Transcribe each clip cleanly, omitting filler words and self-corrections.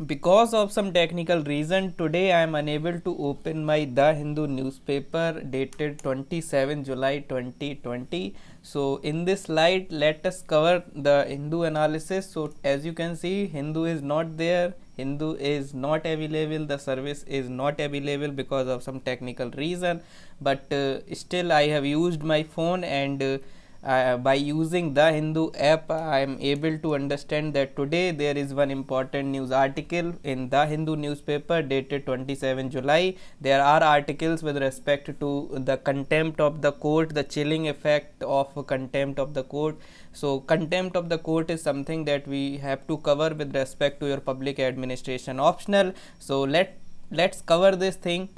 Because of some technical reason, today I am unable to open my The Hindu newspaper dated 27 July 2020. So in this slide, let us cover the Hindu analysis. So as you can see, Hindu is not there. Hindu is not available. The service is not available because of some technical reason. But still, I have used my phone and by using the Hindu app, I am able to understand that today there is one important news article in the Hindu newspaper dated 27 July. There are articles with respect to the contempt of the court, the chilling effect of contempt of the court. So contempt of the court is something that we have to cover with respect to your public administration optional. So let's cover this thing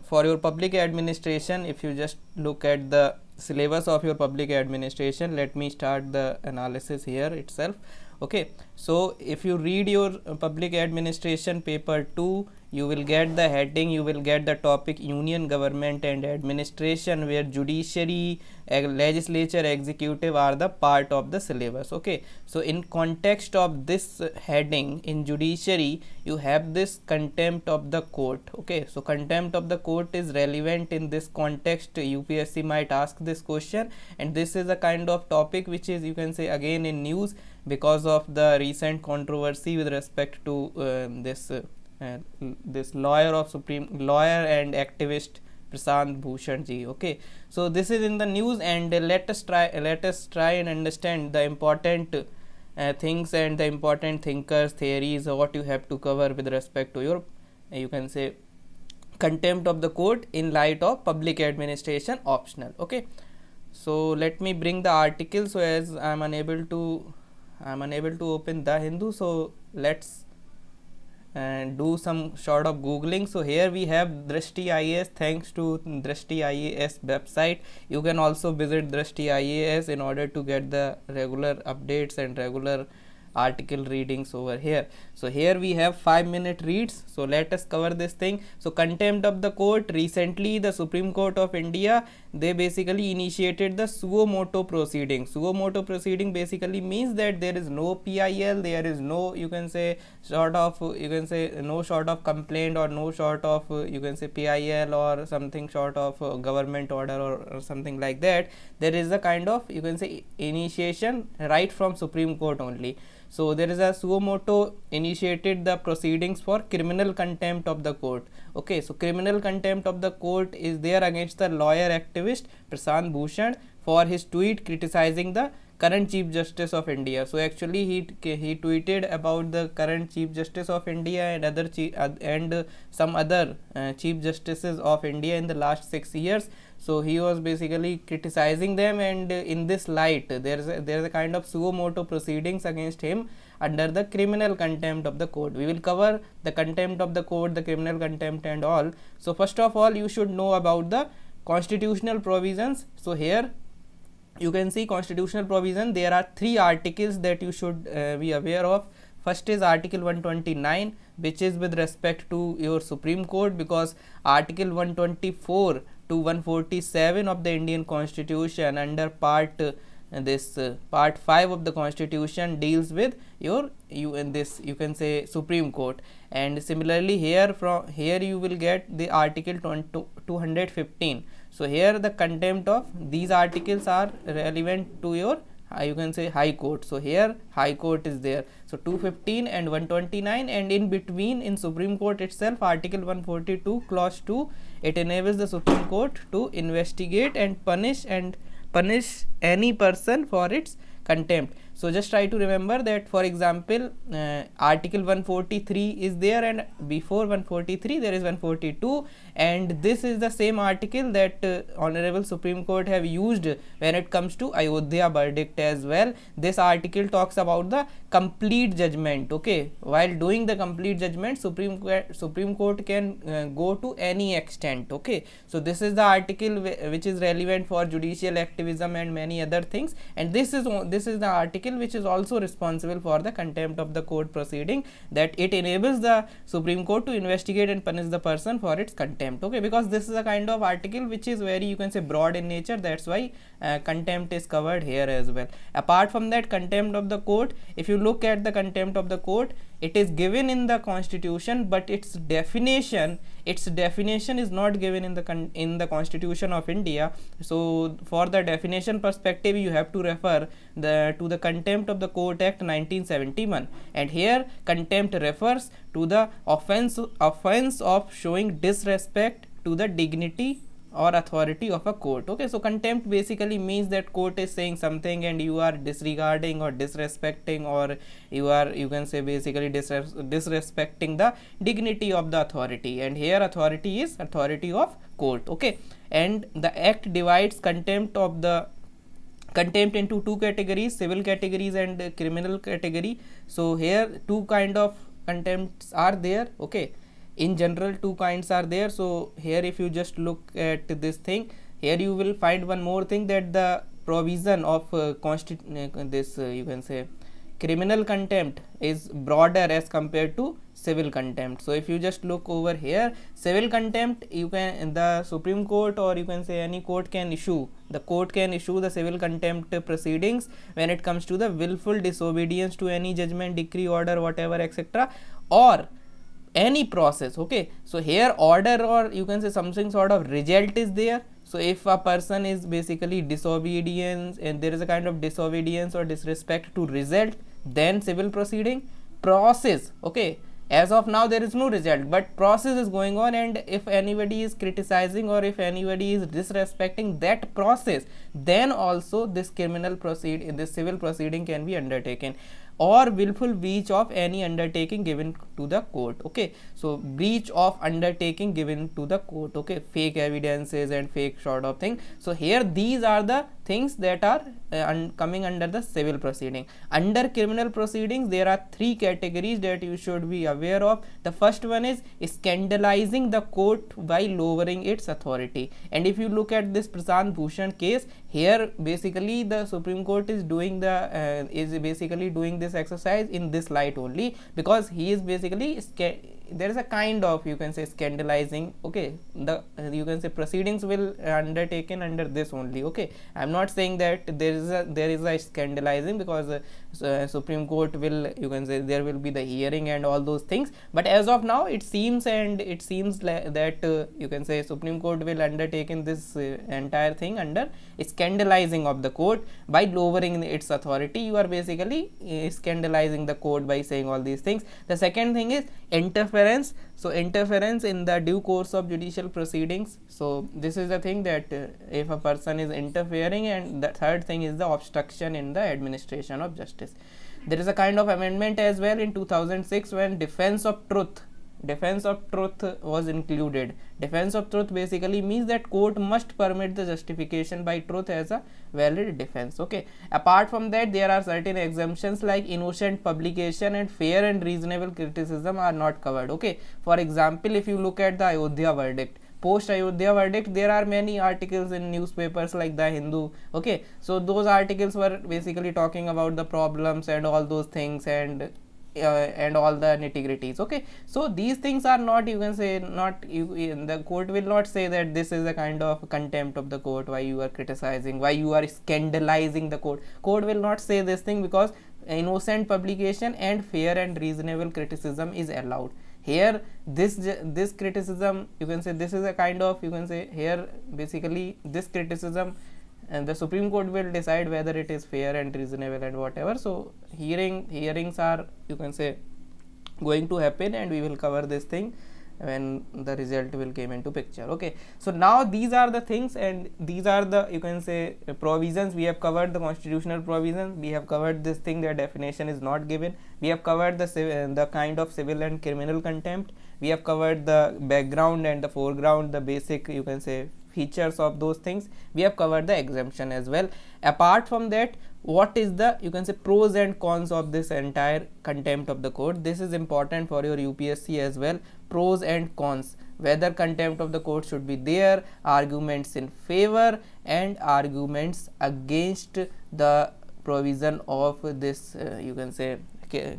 for your public administration. If you just look at the syllabus of your public administration, let me start the analysis here itself. Okay, so if you read your public administration paper 2, you will get the heading, you will get the topic union government and administration, where judiciary, legislature, executive are the part of the syllabus. Okay, so in context of this heading in judiciary, you have this contempt of the court. Okay, so contempt of the court is relevant in this context. UPSC might ask this question, and this is a kind of topic which is, you can say, again in news because of the recent controversy with respect to this lawyer and activist Prashant Bhushan ji. Okay, so this is in the news, and let us try and understand the important things and the important thinkers, theories, what you have to cover with respect to your you can say contempt of the court in light of public administration optional. Okay, so let me bring the article. So as I'm unable to open the Hindu, so let's and do some sort of googling. So here we have Drishti IAS. Thanks to Drishti IAS website, you can also visit Drishti IAS in order to get the regular updates and regular article readings over here. So here we have 5-minute reads. So let us cover this thing. So contempt of the court. Recently the Supreme Court of India, they basically initiated the suo motu proceeding. Suo motu proceeding basically means that there is no PIL, there is no, you can say, no sort of complaint, or no sort of you can say PIL or something sort of government order or something like that. There is a kind of, you can say, initiation right from Supreme Court only. So there is a suo motu initiated the proceedings for criminal contempt of the court. Okay, so criminal contempt of the court is there against the lawyer activist Prashant Bhushan for his tweet criticizing the current Chief Justice of India. So actually he tweeted about the current Chief Justice of India and some other Chief Justices of India in the last 6 years. So he was basically criticizing them, and in this light there is a kind of suo motu proceedings against him under the criminal contempt of the court. We will cover the contempt of the court, the criminal contempt and all. So first of all, you should know about the constitutional provisions. So here you can see constitutional provision. There are 3 articles that you should be aware of. First is Article 129, which is with respect to your Supreme Court, because Article 124 to 147 of the Indian Constitution under part 5 of the Constitution deals with your you can say Supreme Court. And similarly here you will get the Article 215. So here the contempt of these articles are relevant to your you can say High Court. So here High Court is there. So 215 and 129, and in between in Supreme Court itself, Article 142 clause 2, it enables the Supreme Court to investigate and punish any person for its contempt. So just try to remember that, for example, Article 143 is there, and before 143 there is 142, and this is the same article that Honorable Supreme Court have used when it comes to Ayodhya verdict as well. This article talks about the complete judgment. Okay, while doing the complete judgment, Supreme Court can go to any extent. Okay, so this is the article which is relevant for judicial activism and many other things, and this is the article which is also responsible for the contempt of the court proceeding, that it enables the Supreme Court to investigate and punish the person for its contempt. Okay, because this is a kind of article which is very, you can say, broad in nature. That's why contempt is covered here as well. Apart from that, contempt of the court, if you look at the contempt of the court, it is given in the constitution, but its definition is not given in the constitution of India. So for the definition perspective, you have to refer to the Contempt of the Court Act 1971, and here contempt refers to the offense of showing disrespect to the dignity or authority of a court. Okay, so contempt basically means that court is saying something and you are disregarding or disrespecting, or you can say basically disrespecting the dignity of the authority, and here authority is authority of court. Okay, and the act divides contempt into two categories, civil categories and criminal category. So here two kind of contempts are there. Okay, in general two kinds are there. So here if you just look at this thing, here you will find one more thing, that the provision of you can say criminal contempt is broader as compared to civil contempt. So if you just look over here, civil contempt, you can, the Supreme Court or you can say any court can issue the civil contempt proceedings when it comes to the willful disobedience to any judgment, decree, order, whatever, etc., or any process. Okay, so here order, or you can say something sort of result is there. So if a person is basically disobedience, and there is a kind of disobedience or disrespect to result, then civil proceeding. Process, okay, as of now there is no result, but process is going on, and if anybody is criticizing or if anybody is disrespecting that process, then also this civil proceeding can be undertaken. Or willful breach of any undertaking given to the court. Okay, so breach of undertaking given to the court. Okay, fake evidences and fake sort of thing. So here these are the things that are coming under the civil proceeding. Under criminal proceedings, there are three categories that you should be aware of. The first one is scandalizing the court by lowering its authority. And if you look at this Prashant Bhushan case, here basically the Supreme Court is doing this exercise in this light only, because he is basically there is a kind of, you can say, scandalizing. Okay, you can say proceedings will undertaken under this only. Okay, I'm not saying that there is a scandalizing, because Supreme Court will, you can say, there will be the hearing and all those things, but as of now it seems that you can say Supreme Court will undertaken this entire thing under scandalizing of the court by lowering its authority. You are basically scandalizing the court by saying all these things. The second thing is interference. So interference in the due course of judicial proceedings. So this is the thing that if a person is interfering. And the third thing is the obstruction in the administration of justice. There is a kind of amendment as well in 2006 when defense of truth was included. Defense of truth basically means that court must permit the justification by truth as a valid defense. Okay, apart from that, there are certain exemptions like innocent publication and fair and reasonable criticism are not covered. Okay, for example, if you look at the Ayodhya verdict, post Ayodhya verdict, there are many articles in newspapers like the Hindu. Okay, so those articles were basically talking about the problems and all those things, and all the nitty-gritties. Okay, so these things are not, you can say, the court will not say that this is a kind of contempt of the court, why you are criticizing, why you are scandalizing the court. Court will not say this thing, because innocent publication and fair and reasonable criticism is allowed. Here this criticism, you can say, this is a kind of, you can say, here basically this criticism, and the Supreme Court will decide whether it is fair and reasonable and whatever. So hearings are, you can say, going to happen, and we will cover this thing when the result will came into picture. Okay, so now these are the things, and these are the, you can say, provisions. We have covered the constitutional provisions, we have covered this thing, their definition is not given, we have covered the kind of civil and criminal contempt, we have covered the background and the foreground, the basic, you can say, features of those things. We have covered the exemption as well. Apart from that, what is the, you can say, pros and cons of this entire contempt of the court? This is important for your UPSC as well. Pros and cons, whether contempt of the court should be there, arguments in favor and arguments against the provision of this you can say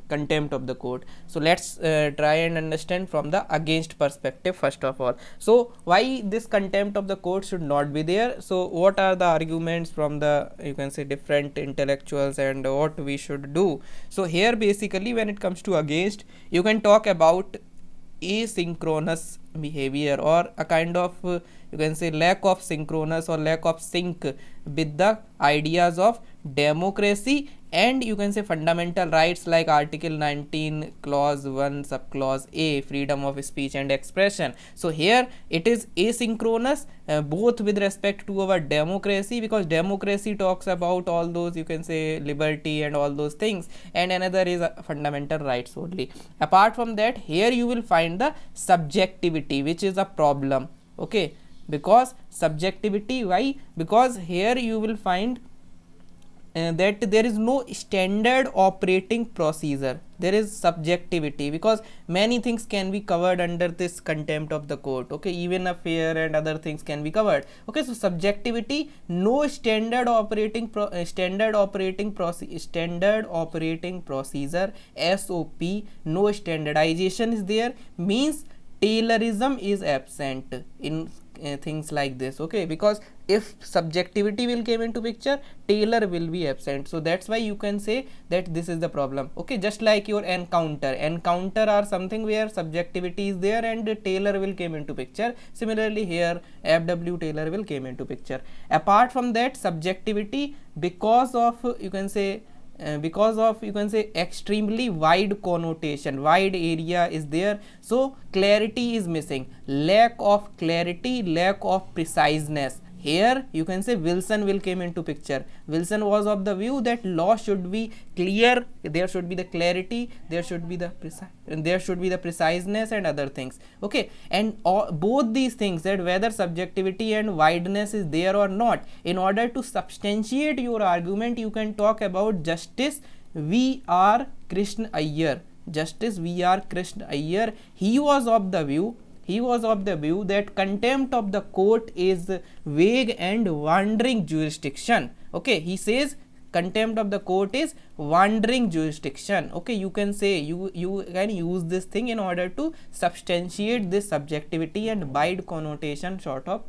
contempt of the court. So let's try and understand from the against perspective first of all. So why this contempt of the court should not be there? So what are the arguments from the, you can say, different intellectuals, and what we should do? So here basically when it comes to against, you can talk about asynchronous behavior, or a kind of you can say lack of synchronous or lack of sync with the ideas of democracy and you can say fundamental rights like article 19 clause 1 subclause a, freedom of speech and expression. So here it is asynchronous both with respect to our democracy, because democracy talks about all those, you can say, liberty and all those things, and another is fundamental rights only. Apart from that, here you will find the subjectivity, which is a problem. Okay, because subjectivity, why? Because here you will find that there is no standard operating procedure. There is subjectivity because many things can be covered under this contempt of the court. Okay, even affair and other things can be covered. Okay, so subjectivity, no standard operating standard operating procedure, SOP, no standardization is there, means Taylorism is absent in things like this. Okay, because if subjectivity will came into picture, Taylor will be absent. So that's why you can say that this is the problem. Okay, just like your encounter are something where subjectivity is there and Taylor will came into picture. Similarly here FW Taylor will came into picture. Apart from that, subjectivity, because of you can say extremely wide connotation, wide area is there, so clarity is missing, lack of clarity, lack of preciseness. Here you can say Wilson will came into picture. Wilson was of the view that law should be clear, there should be the clarity, there should be the preciseness and other things. Okay, and both these things, that whether subjectivity and wideness is there or not, in order to substantiate your argument, you can talk about Justice V.R. Krishna Iyer. Justice V.R. Krishna Iyer, he was of the view that contempt of the court is vague and wandering jurisdiction. Okay, he says contempt of the court is wandering jurisdiction. Okay, you can say you can use this thing in order to substantiate this subjectivity and wide connotation sort of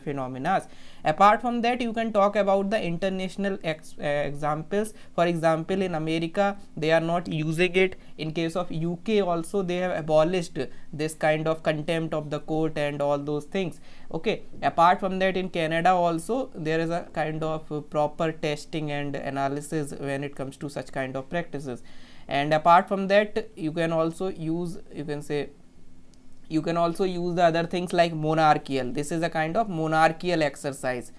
phenomena. Apart from that, you can talk about the international examples. For example, in America they are not using it. In case of UK also, they have abolished this kind of contempt of the court and all those things. Okay, apart from that, in Canada also there is a kind of proper testing and analysis when it comes to such kind of practices. And apart from that, you can also use the other things like monarchical. This is a kind of monarchical exercise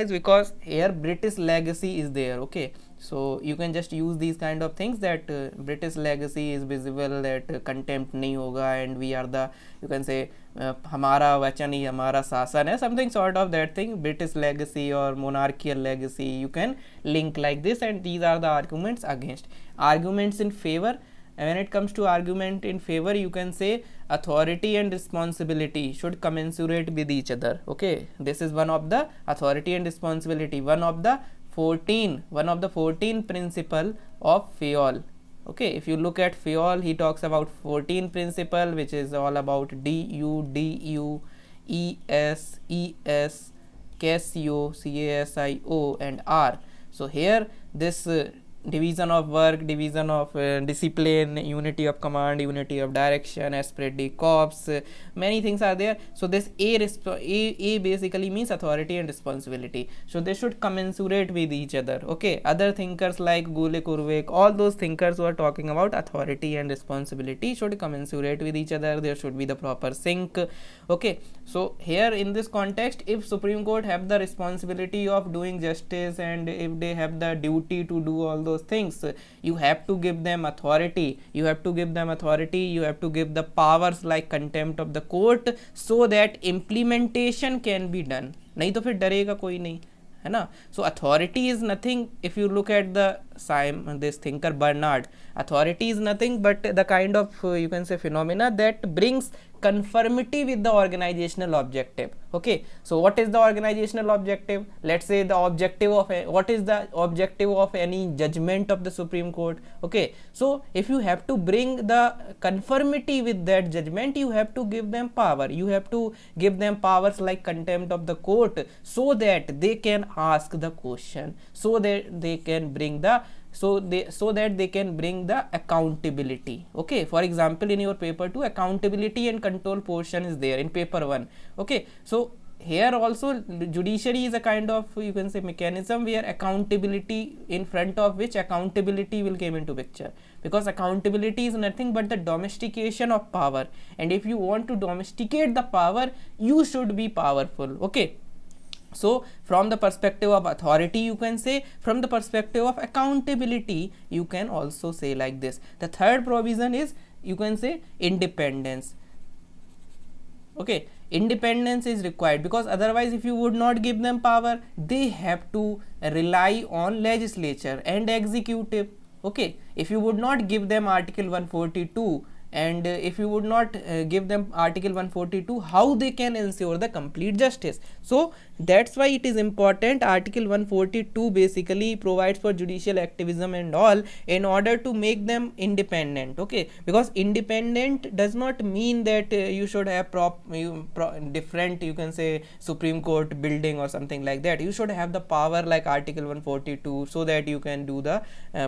because here British legacy is there. Okay, so you can just use these kind of things, that British legacy is visible, that contempt nahi hoga, and we are the, you can say, hamara vachan hi hamara sasan hai, something sort of that thing. British legacy or monarchical legacy, you can link like this, and these are the arguments against. Arguments in favor. When it comes to argument in favor, you can say authority and responsibility should commensurate with each other. Okay, this is one of the authority and responsibility, one of the 14 principle of Fayol. Okay, if you look at Fayol, he talks about 14 principle, which is all about DU, ES, CASIO, CASIO and R. So here this division of work, division of discipline, unity of command, unity of direction, esprit de corps, many things are there. So this A basically means authority and responsibility, so they should commensurate with each other. Okay, other thinkers like Gule Kurvek, all those thinkers who are talking about authority and responsibility should commensurate with each other, there should be the proper sync. Okay, so here in this context, if Supreme Court have the responsibility of doing justice, and if they have the duty to do all those things, you have to give them authority, you have to give the powers like contempt of the court, so that implementation can be done. नहीं तो फिर डरेगा कोई नहीं, है ना. So authority is nothing, if you look at this thinker Bernard, authority is nothing but the kind of you can say phenomena that brings conformity with the organizational objective. Okay, so what is the organizational objective? Let's say the objective of what is the objective of any judgment of the Supreme Court? Okay, so if you have to bring the conformity with that judgment, you have to give them power, you have to give them powers like contempt of the court, so that they can ask the question, so that they can bring the so that they can bring the accountability. Okay, for example, in your paper 2, accountability and control portion is there in paper 1. Okay, so here also judiciary is a kind of you can say mechanism where accountability, in front of which accountability will came into picture, because accountability is nothing but the domestication of power, and if you want to domesticate the power, you should be powerful. Okay, so from the perspective of authority, you can say, from the perspective of accountability, you can also say like this. The third provision is you can say independence. Okay, independence is required, because otherwise if you would not give them power, they have to rely on legislature and executive. Okay, if you would not give them article 142, and if you would not give them article 142, how they can ensure the complete justice? So that's why it is important. Article 142 basically provides for judicial activism and all, in order to make them independent. Okay, because independent does not mean that you should have different you can say Supreme Court building or something like that. You should have the power like article 142, so that you can do the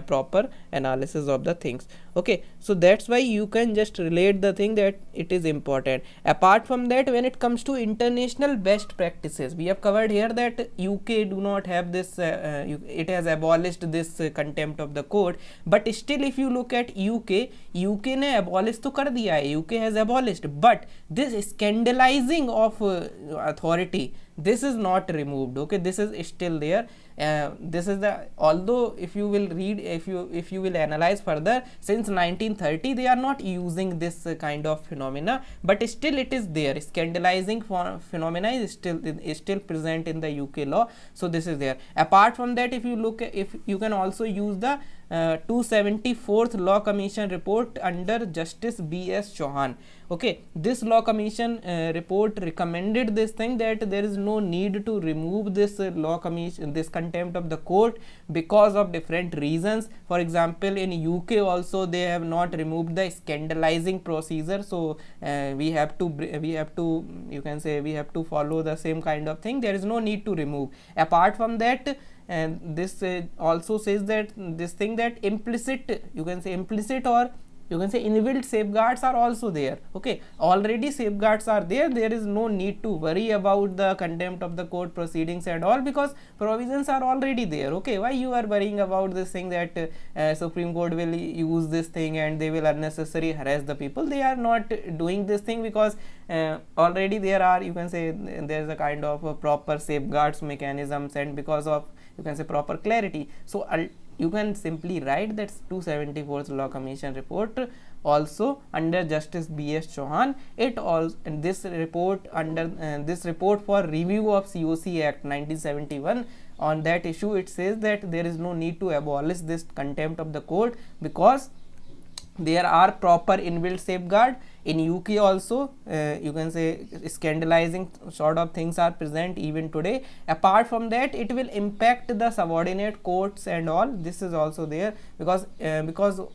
proper analysis of the things. Okay, so that's why you can just relate the thing that it is important. Apart from that, when it comes to international best practices, we have covered here that UK do not have this it has abolished this contempt of the court, but still if you look at UK ने abolish तो कर दिया है, UK has abolished, but this scandalizing of authority, this is not removed. Okay, this is still there. This is the, although if you will read, if you will analyze further, since 1930 they are not using this kind of phenomena, but still it is there. Scandalizing phenomena is still present in the UK law. So this is there. Apart from that, if you look at, if you can also use the 274th Law Commission report under Justice B.S. Chauhan. Okay, this Law Commission report recommended this thing, that there is no need to remove this Law Commission, this contempt of the court, because of different reasons. For example, in UK also they have not removed the scandalizing procedure, so we have to you can say we have to follow the same kind of thing. There is no need to remove. Apart from that, and this also says that this thing, that implicit, you can say implicit, or you can say inbuilt safeguards are also there. Okay, already safeguards are there. There is no need to worry about the contempt of the court proceedings and all, because provisions are already there. Okay, why you are worrying about this thing that Supreme Court will use this thing and they will unnecessarily harass the people? They are not doing this thing, because already there are, you can say, there is a kind of proper safeguards mechanisms, and because of, you can say, proper clarity. So you can simply write that 274th Law Commission report also under Justice B.S. Chauhan. It also, this report under this report for review of COC Act 1971, on that issue it says that there is no need to abolish this contempt of the court, because there are proper inbuilt safeguard. In UK also you can say scandalizing sort of things are present even today. Apart from that, it will impact the subordinate courts and all. This is also there, because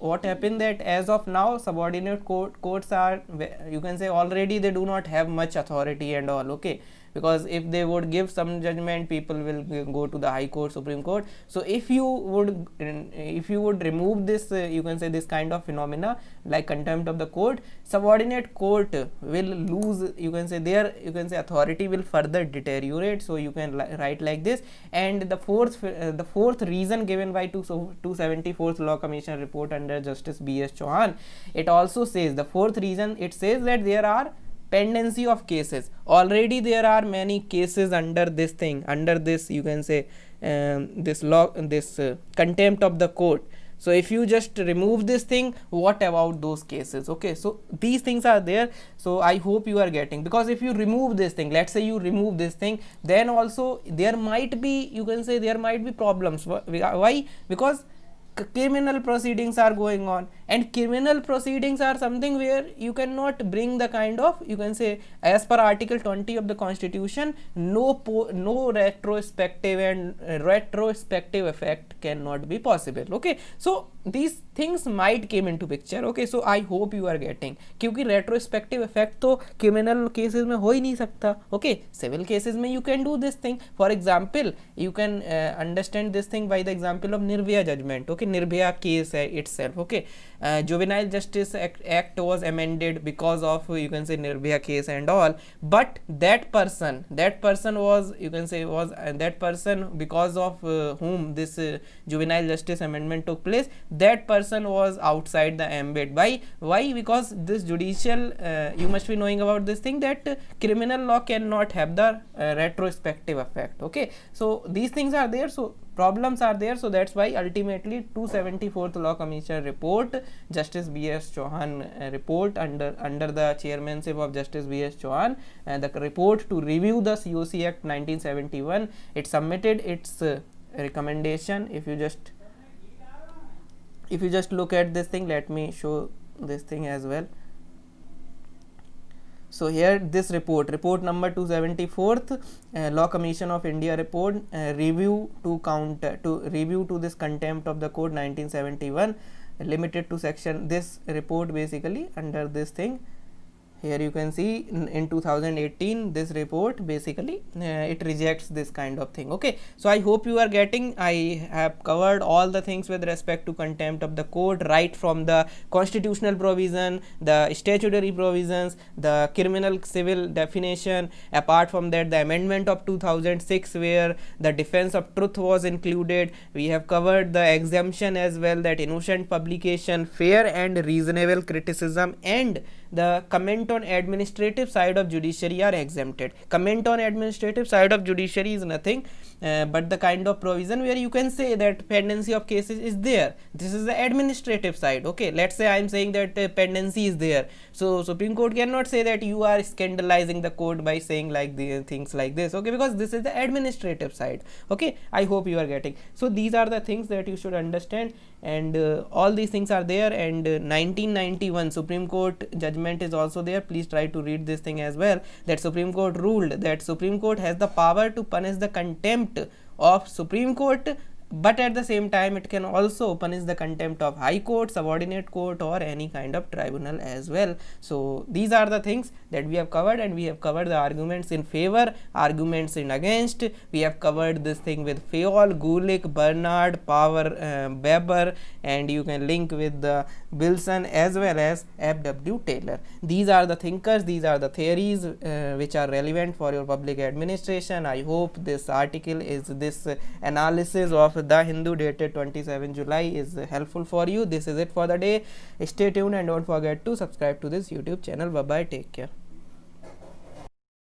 what happened, that as of now subordinate courts are, you can say, already they do not have much authority and all. Okay, because if they would give some judgment, people will go to the High Court, Supreme Court. So if you would remove this you can say this kind of phenomena like contempt of the court, subordinate court will lose, you can say, their, you can say, authority will further deteriorate. So you can write like this. And the fourth reason given by 274th Law Commission report under Justice B.S. Chauhan, it also says, the fourth reason, it says that there are pendency of cases. Already there are many cases under this thing, under this, you can say, this law, this contempt of the court. So if you just remove this thing, what about those cases? Okay, so these things are there. So I hope you are getting, because if you remove this thing, let's say you remove this thing, then also there might be, you can say there might be problems. Why? Because criminal proceedings are going on, and criminal proceedings are something where you cannot bring the kind of, you can say, as per article 20 of the constitution, no retrospective and retrospective effect cannot be possible. Okay, so these things might came into picture. Okay, so I hope you are getting, क्योंकि retrospective effect तो criminal cases में हो ही नहीं सकता. Okay, civil cases में you can do this thing. For example, you can understand this thing by the example of Nirbhaya judgment. Okay, Nirbhaya case itself. Okay, Juvenile Justice Act was amended because of, you can say, Nirbhaya case and all, but that person was, you can say, was that person because of whom this juvenile justice amendment took place, that person was outside the ambit. Why? Because this judicial, you must be knowing about this thing, that criminal law cannot have the retrospective effect. Okay, so these things are there, so problems are there. So that's why ultimately 274th Law Commission report, Justice B.S. Chauhan report under the chairmanship of Justice B.S. Chauhan, the report to review the COC Act 1971, it submitted its recommendation. If you just look at this thing, let me show this thing as well. So here this report number 274th Law Commission of India report, review to this contempt of the code 1971 limited to section. This report basically under this thing, here you can see in 2018 this report basically it rejects this kind of thing. Okay, so I hope you are getting. I have covered all the things with respect to contempt of the code, right from the constitutional provision, the statutory provisions, the criminal civil definition. Apart from that, the amendment of 2006 where the defense of truth was included. We have covered the exemption as well, that innocent publication, fair and reasonable criticism, and the comment on administrative side of judiciary are exempted. Comment on administrative side of judiciary is nothing but the kind of provision where you can say that pendency of cases is there. This is the administrative side. Okay, let's say I am saying that pendency is there, so Supreme Court cannot say that you are scandalizing the code by saying like the things like this. Okay, because this is the administrative side. Okay, I hope you are getting. So these are the things that you should understand, and all these things are there. And 1991 Supreme Court judgment is also there. Please try to read this thing as well, that Supreme Court ruled that Supreme Court has the power to punish the contempt of Supreme Court, but at the same time it can also punish the contempt of High Court, subordinate court, or any kind of tribunal as well. So these are the things that we have covered, and we have covered the arguments in favor, arguments in against. We have covered this thing with Fayol, Gulick, Bernard, Power, Weber, and you can link with the Bilson as well as F.W. Taylor. These are the thinkers, these are the theories which are relevant for your public administration. I hope this article is this analysis of The Hindu dated 27 July is helpful for you. This is it for the day. Stay tuned and don't forget to subscribe to this YouTube channel. Bye bye, take care.